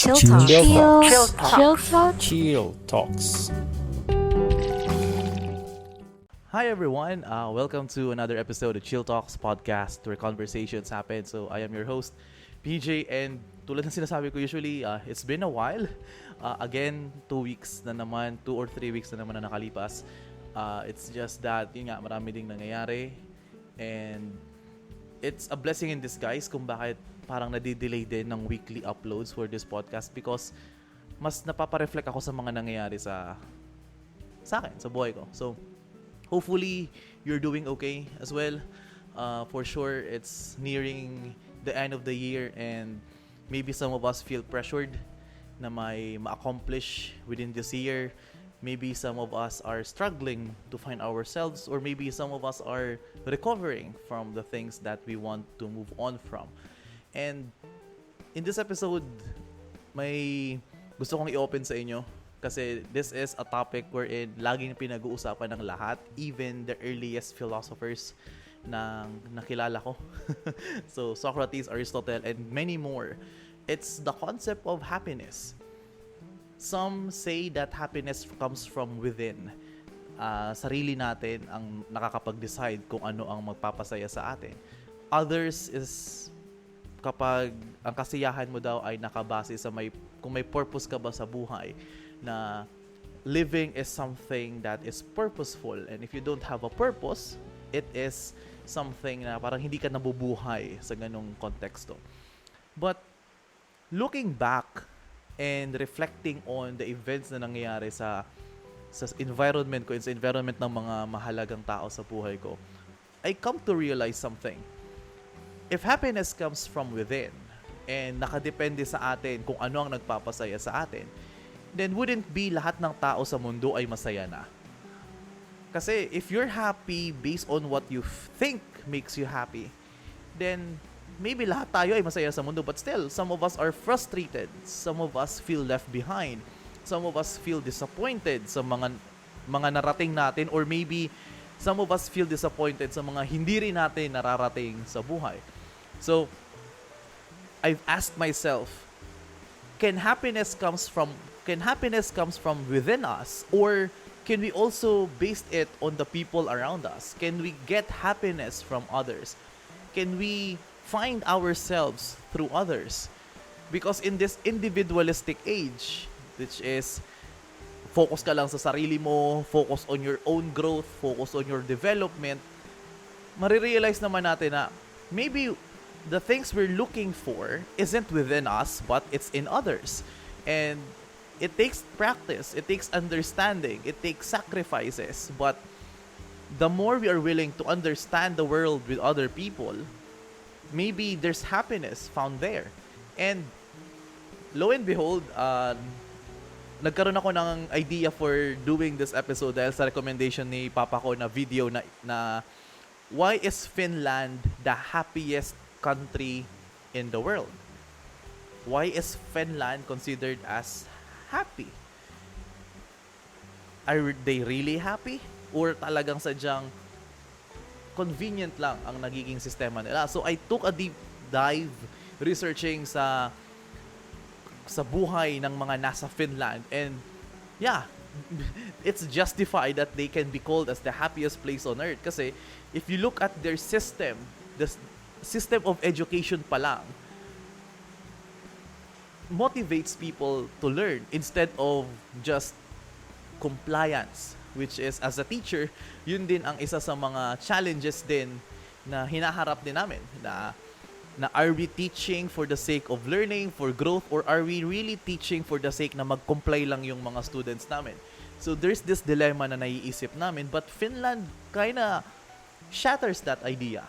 Chill Chill Talk. Talks. Chill Talk. Chill Talks. Hi everyone, welcome to another episode of Chill Talks podcast where conversations happen. So I am your host, PJ, and tulad ng sinasabi ko usually, it's been a while. Again, 2 weeks na naman, 2 or 3 weeks na naman na nakalipas. It's just that, yun nga, marami ding nangyayari. And it's a blessing in disguise kung bakit parang nadidelay din ng weekly uploads for this podcast because mas napapareflect ako sa mga nangyayari sa akin, sa buhay ko. So, hopefully, you're doing okay as well. For sure, it's nearing the end of the year and maybe some of us feel pressured na may ma-accomplish within this year. Maybe some of us are struggling to find ourselves, or maybe some of us are recovering from the things that we want to move on from. And in this episode, may gusto kong i-open sa inyo kasi this is a topic wherein laging pinag-uusapan ng lahat, even the earliest philosophers na nakilala ko. So Socrates, Aristotle, and many more. It's the concept of happiness. Some say that happiness comes from within. Sarili natin ang nakakapag-decide kung ano ang magpapasaya sa atin. Others is kapag ang kasiyahan mo daw ay nakabase sa kung may purpose ka ba sa buhay, na living is something that is purposeful, and if you don't have a purpose, it is something na parang hindi ka nabubuhay sa ganong konteksto. But looking back and reflecting on the events na nangyayari sa environment ko, sa environment ng mga mahalagang tao sa buhay ko, I come to realize something. If happiness comes from within and nakadepende sa atin kung ano ang nagpapasaya sa atin, then wouldn't be lahat ng tao sa mundo ay masaya na. Kasi if you're happy based on what you think makes you happy, then maybe lahat tayo ay masaya sa mundo, but still, some of us are frustrated. Some of us feel left behind. Some of us feel disappointed sa mga narating natin, or maybe some of us feel disappointed sa mga hindi rin natin nararating sa buhay. So, I've asked myself, can happiness comes from within us, or can we also base it on the people around us? Can we get happiness from others? Can we find ourselves through others? Because in this individualistic age, which is focus ka lang sa sarili mo, focus on your own growth, focus on your development, marirealize naman natin na maybe the things we're looking for isn't within us, but it's in others. And it takes practice, it takes understanding, it takes sacrifices. But the more we are willing to understand the world with other people, maybe there's happiness found there. And lo and behold, nagkaroon ako ng idea for doing this episode dahil sa recommendation ni Papa ko na video na why is Finland the happiest country in the world? Why is Finland considered as happy? Are they really happy? Or talagang sadyang convenient lang ang nagiging sistema nila? So I took a deep dive researching sa buhay ng mga nasa Finland, and yeah, it's justified that they can be called as the happiest place on earth kasi if you look at their system, the system of education pa lang motivates people to learn instead of just compliance, which is, as a teacher, yun din ang isa sa mga challenges din na hinaharap din namin, na are we teaching for the sake of learning, for growth, or are we really teaching for the sake na mag-comply lang yung mga students namin? So there's this dilemma na naiisip namin, but Finland kinda shatters that idea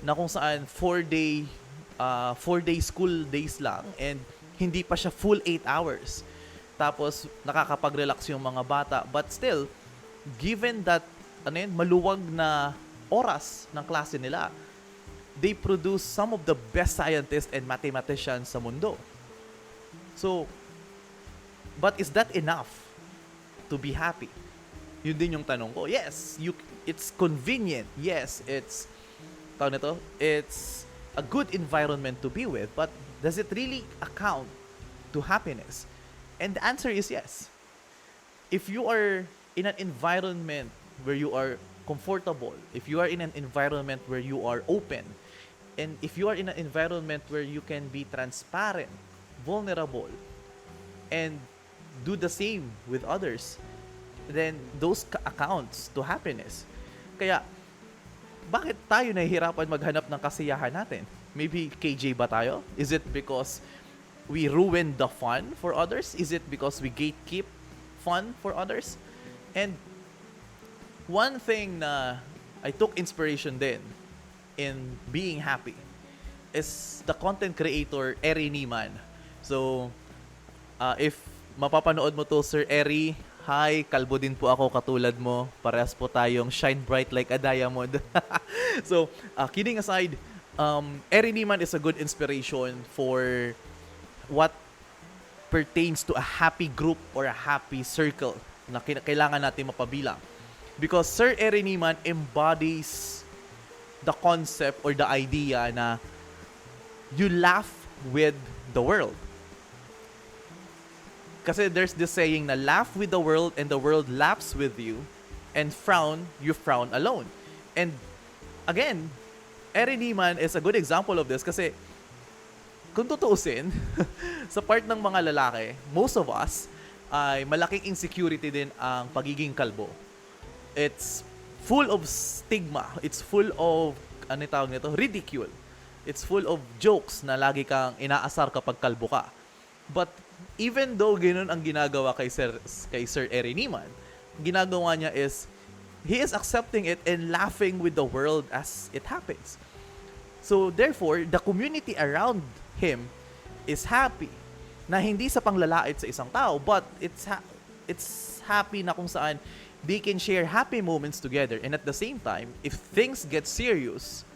na kung saan 4-day school days lang, and hindi pa siya full 8 hours. Tapos nakakapag-relax yung mga bata, but still, given that maluwag na oras ng klase nila, they produce some of the best scientists and mathematicians sa mundo. So, but is that enough to be happy? Yun din yung tanong ko. Yes, it's convenient. Yes, it's a good environment to be with. But does it really account to happiness? And the answer is yes. If you are in an environment where you are comfortable, if you are in an environment where you are open, and if you are in an environment where you can be transparent, vulnerable, and do the same with others, then those accounts to happiness. Kaya, bakit tayo nahihirapan maghanap ng kasiyahan natin? Maybe KJ ba tayo? Is it because we ruin the fun for others? Is it because we gatekeep fun for others? And one thing na I took inspiration din in being happy is the content creator Eri Niemann. So, if mapapanood mo to, Sir Eri, hi, kalbo din po ako katulad mo. Parehas po tayong shine bright like a diamond. So, kidding aside, Eri Niemann is a good inspiration for what pertains to a happy group or a happy circle na kailangan natin mapabilang. Because Sir Eri Niemann embodies the concept or the idea na you laugh with the world. Kasi there's this saying na laugh with the world and the world laughs with you, and you frown alone. And again, Eri Niemann is a good example of this kasi kung tutuusin, sa part ng mga lalaki, most of us ay malaking insecurity din ang pagiging kalbo. It's full of stigma. It's full of, ano tawag nito? Ridicule. It's full of jokes na lagi kang inaasar kapag kalbo ka. But even though ganun ang ginagawa kay Sir Eri Niemann, ginagawa niya is, he is accepting it and laughing with the world as it happens. So therefore, the community around him is happy na hindi sa panglalait sa isang tao, but it's happy na kung saan they can share happy moments together, and at the same time, if things get serious,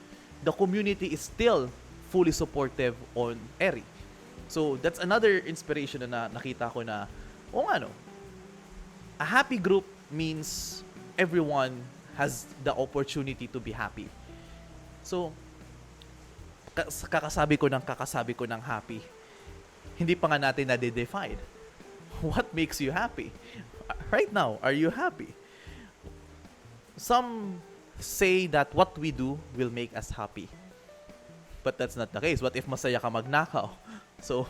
the community is still fully supportive on Eri. So that's another inspiration na nakita ko na, a happy group means everyone has the opportunity to be happy. So kakasabi ko ng happy, hindi pa nga natin na-define. What makes you happy? Right now, are you happy? Some say that what we do will make us happy. But that's not the case. What if masaya ka magnakaw? So,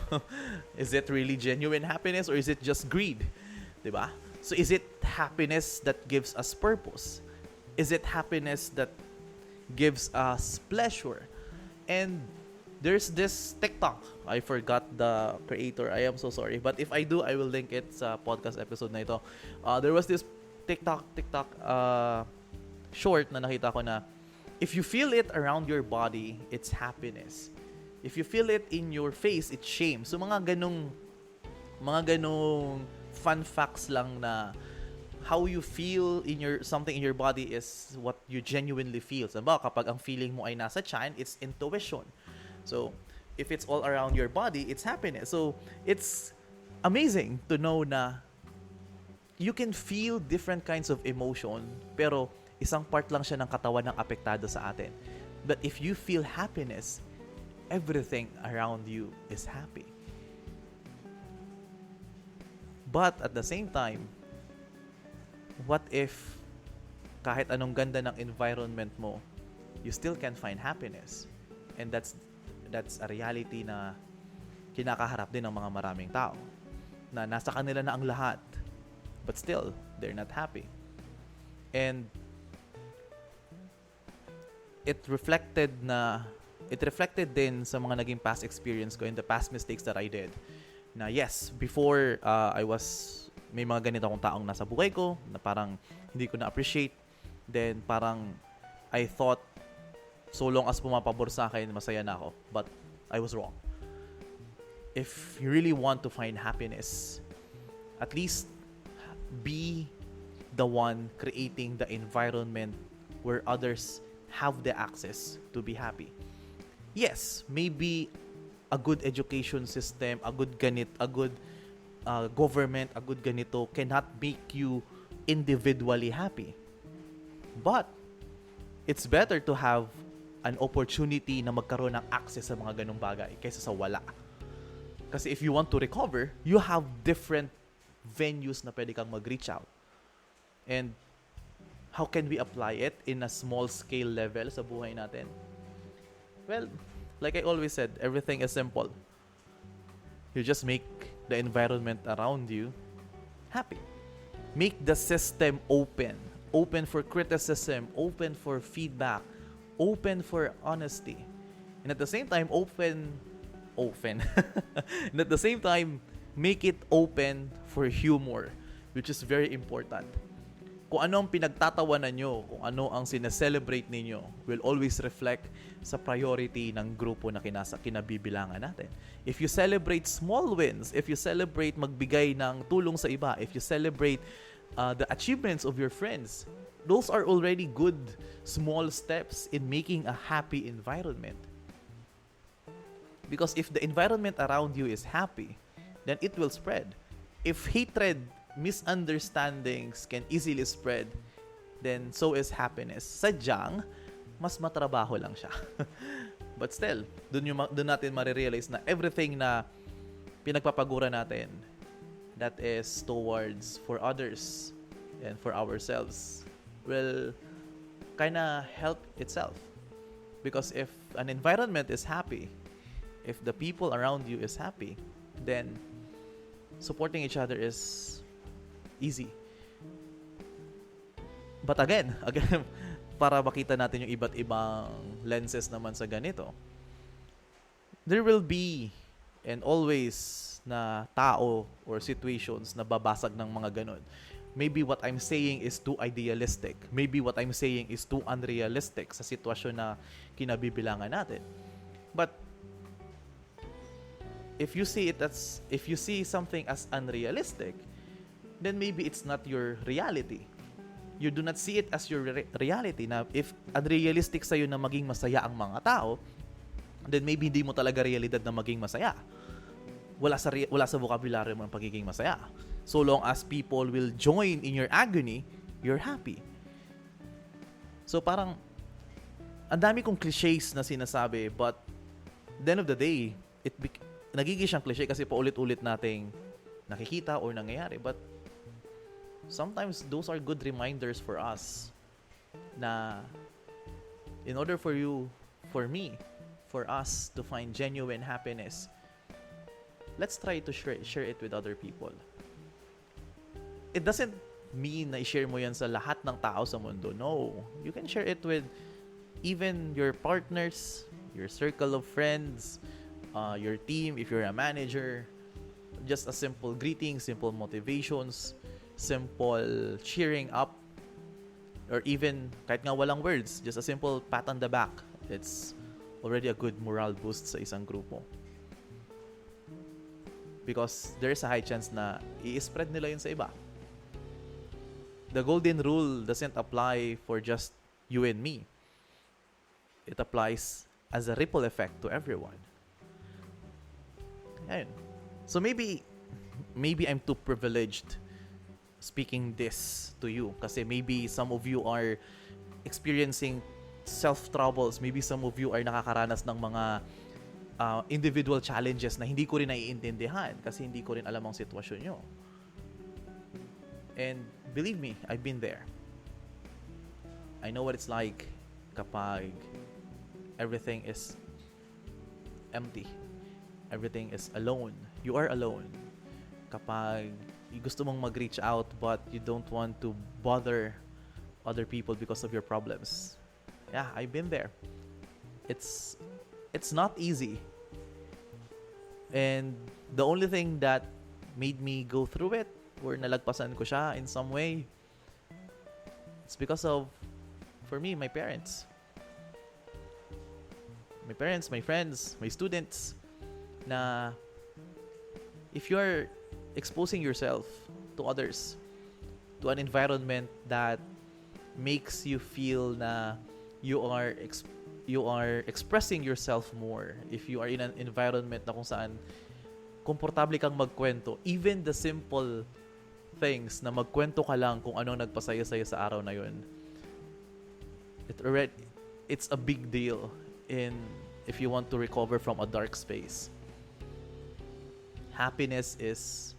is it really genuine happiness or is it just greed? Diba? So, is it happiness that gives us purpose? Is it happiness that gives us pleasure? And there's this TikTok. I forgot the creator. I am so sorry. But if I do, I will link it sa podcast episode na ito. There was this TikTok short na nakita ko na, if you feel it around your body, it's happiness. If you feel it in your face, it's shame. So mga ganong fun facts lang na how you feel in something in your body is what you genuinely feel. Sabi, kapag ang feeling mo ay nasa tiyan, it's intuition. So, if it's all around your body, it's happiness. So, it's amazing to know na you can feel different kinds of emotion, pero isang part lang siya ng katawan ng apektado sa atin. But if you feel happiness, everything around you is happy. But at the same time, what if kahit anong ganda ng environment mo, you still can't find happiness? And that's a reality na kinakaharap din ng mga maraming tao. Na nasa kanila na ang lahat, but still, they're not happy. And it reflected din sa mga naging past experience ko and the past mistakes that I did. Na yes, before may mga ganito akong taong nasa buhay ko na parang hindi ko na-appreciate. Then parang I thought so long as pumapabor sa akin, masaya na ako. But I was wrong. If you really want to find happiness, at least be the one creating the environment where others have the access to be happy. Yes, maybe a good education system, a good government, a good ganito cannot make you individually happy. But it's better to have an opportunity na magkaroon ng access sa mga ganong bagay kaysa sa wala. Kasi if you want to recover, you have different venues na pwede kang mag-reach out. And how can we apply it in a small scale level sa buhay natin? Well, like I always said, everything is simple. You just make the environment around you happy. Make the system open. Open for criticism, open for feedback, open for honesty. And at the same time, open. And at the same time, make it open for humor, which is very important. Kung ano ang pinagtatawanan nyo, kung ano ang sineselebrate ninyo, will always reflect sa priority ng grupo na kinabibilangan natin. If you celebrate small wins, if you celebrate magbigay ng tulong sa iba, if you celebrate the achievements of your friends, those are already good small steps in making a happy environment. Because if the environment around you is happy, then it will spread. If hatred, misunderstandings can easily spread, then so is happiness. Sadyang, mas matrabaho lang siya. But still, dun natin marirealize na everything na pinagpapagura natin, that is towards for others and for ourselves, will kinda help itself. Because if an environment is happy, if the people around you is happy, then supporting each other is easy. But again, para makita natin yung iba't ibang lenses naman sa ganito, there will be and always na tao or situations na babasag ng mga ganun. Maybe what I'm saying is too idealistic. Maybe what I'm saying is too unrealistic sa sitwasyon na kinabibilangan natin. But if you see something as unrealistic, then maybe it's not your reality. You do not see it as your reality. Na if unrealistic sa'yo na maging masaya ang mga tao, then maybe hindi mo talaga realidad na maging masaya. Wala sa vocabulary mo ang pagiging masaya. So long as people will join in your agony, you're happy. So parang ang dami kong clichés na sinasabi, but at the end of the day, nagiging siyang cliché kasi paulit-ulit nating nakikita or nangyayari. But sometimes those are good reminders for us na in order for us to find genuine happiness, let's try to share it with other people. It doesn't mean na i-share mo yan sa lahat ng tao sa mundo. No. You can share it with even your partners, your circle of friends, your team, if you're a manager. Just a simple greeting, simple motivations, simple cheering up, or even kahit nga walang words, just a simple pat on the back. It's already a good morale boost sa isang grupo. Because there's a high chance na i-spread nila yun sa iba. The golden rule doesn't apply for just you and me. It applies as a ripple effect to everyone. Ayun. So maybe I'm too privileged speaking this to you kasi maybe some of you are experiencing self-troubles. Maybe some of you are nakakaranas ng mga individual challenges na hindi ko rin naiintindihan kasi hindi ko rin alam ang sitwasyon nyo. And believe me, I've been there. I know what it's like kapag everything is empty. Everything is alone. You are alone. Kapag gusto mong mag-reach out but you don't want to bother other people because of your problems. Yeah, I've been there. It's not easy. And the only thing that made me go through it or nalagpasan ko siya in some way, it's because of, for me, my parents. My parents, my friends, my students, na if you are exposing yourself to others, to an environment that makes you feel na you are expressing yourself more, if you are in an environment na kung saan komportable kang magkwento, even the simple things na magkwento ka lang kung anong nagpasaya-saya sa araw na yun, it's a big deal if you want to recover from a dark space. happiness is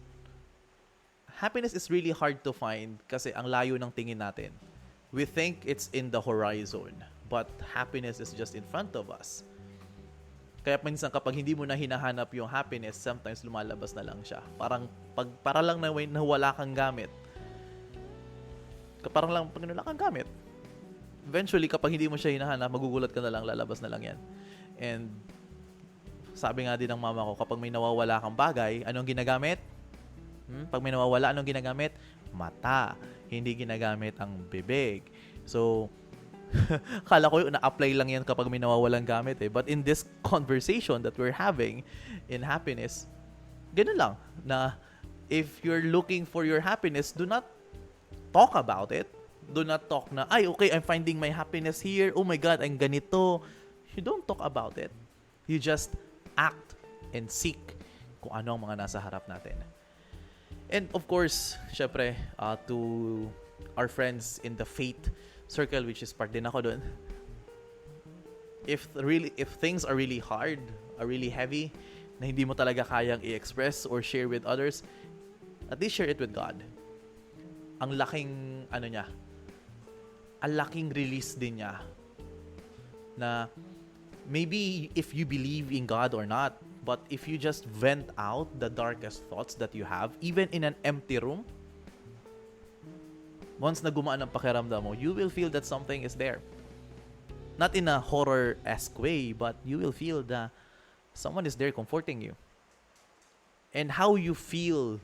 really hard to find kasi ang layo ng tingin natin. We think it's in the horizon, but happiness is just in front of us. Kaya minsan kapag hindi mo na hinahanap yung happiness, sometimes lumalabas na lang siya. Para lang na wala kang gamit. Parang lang pag wala kang gamit. Eventually, kapag hindi mo siya hinahanap, magugulat ka na lang, lalabas na lang yan. And sabi nga din ng mama ko, kapag may nawawala kang bagay, anong ginagamit? Pag may nawawala, anong ginagamit? Mata. Hindi ginagamit ang bibig. So, kala ko na-apply lang yan kapag may nawawalang gamit eh. But in this conversation that we're having in happiness, ganun lang. Na if you're looking for your happiness, do not talk about it. Do not talk na, ay, okay, I'm finding my happiness here. Oh my God, ang ganito. You don't talk about it. You just act and seek kung ano ang mga nasa harap natin. And of course, syempre, to our friends in the faith circle, which is part din ako dun, if things are really hard, are really heavy, na hindi mo talaga kayang i-express or share with others, at least share it with God. Ang laking, ang laking release din niya na maybe if you believe in God or not, but if you just vent out the darkest thoughts that you have, even in an empty room, once na gumaan ang pakiramdam mo, you will feel that something is there. Not in a horror-esque way, but you will feel that someone is there comforting you. And how you feel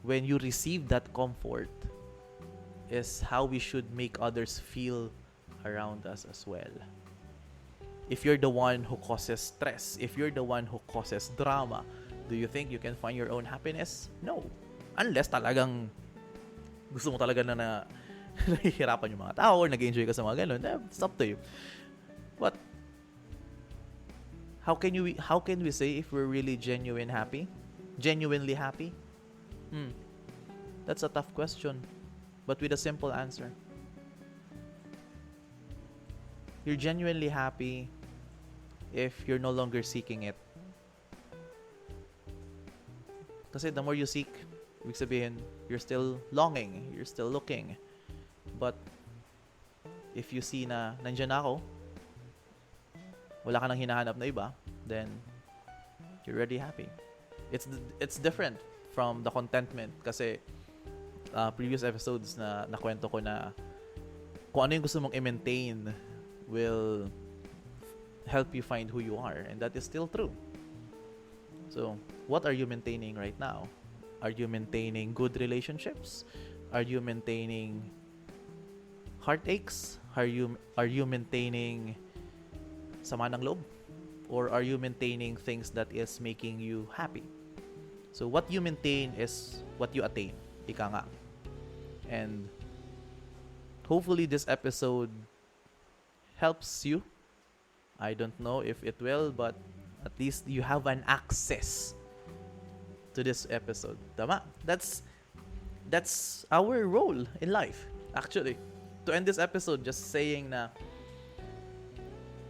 when you receive that comfort is how we should make others feel around us as well. If you're the one who causes stress, if you're the one who causes drama, do you think you can find your own happiness? No. Unless talagang gusto mo talaga na nahihirapan yung mga tao or nag-enjoy ka sa mga ganun, it's up to you. But how can we say if we're really genuinely happy? That's a tough question, but with a simple answer. You're genuinely happy if you're no longer seeking it. Kasi the more you seek, ibig sabihin, you're still longing, you're still looking. But if you see na nandiyan na ako, wala ka nang hinahanap na iba, then you're already happy. It's different from the contentment kasi previous episodes na nakwento ko na kung ano yung gusto mong i-maintain will help you find who you are, and that is still true. So, what are you maintaining right now? Are you maintaining good relationships? Are you maintaining heartaches? Are you maintaining sama ng loob? Or are you maintaining things that is making you happy? So, what you maintain is what you attain. Ika nga. And hopefully this episode helps you. I don't know if it will, but at least you have an access to this episode. Tama? That's our role in life, actually. To end this episode, just saying na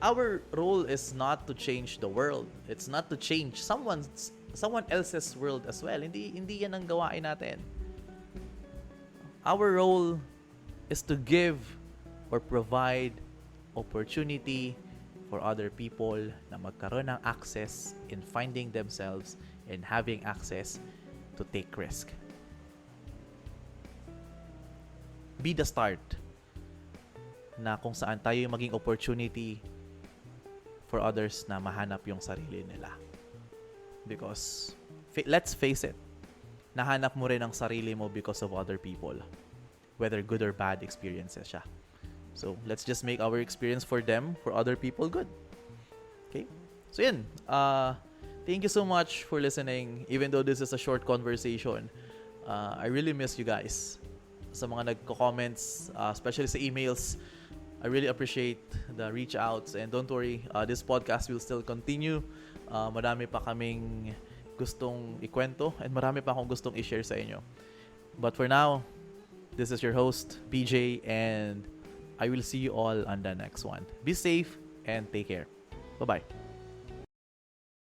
our role is not to change the world. It's not to change someone else's world as well. Hindi yan ang gawain natin. Our role is to give or provide opportunity for other people na magkaroon ng access in finding themselves and having access to take risk. Be the start na kung saan tayo yung maging opportunity for others na mahanap yung sarili nila. Because, let's face it, nahanap mo rin ang sarili mo because of other people. Whether good or bad experiences siya. So, let's just make our experience for them, for other people, good. Okay? So, yun. Thank you so much for listening. Even though this is a short conversation, I really miss you guys. Sa mga nagko-comments, especially sa emails, I really appreciate the reach outs. And don't worry, this podcast will still continue. Marami pa kaming gustong ikwento and marami pa akong gustong i-share sa inyo. But for now, this is your host, PJ, and I will see you all on the next one. Be safe and take care. Bye-bye.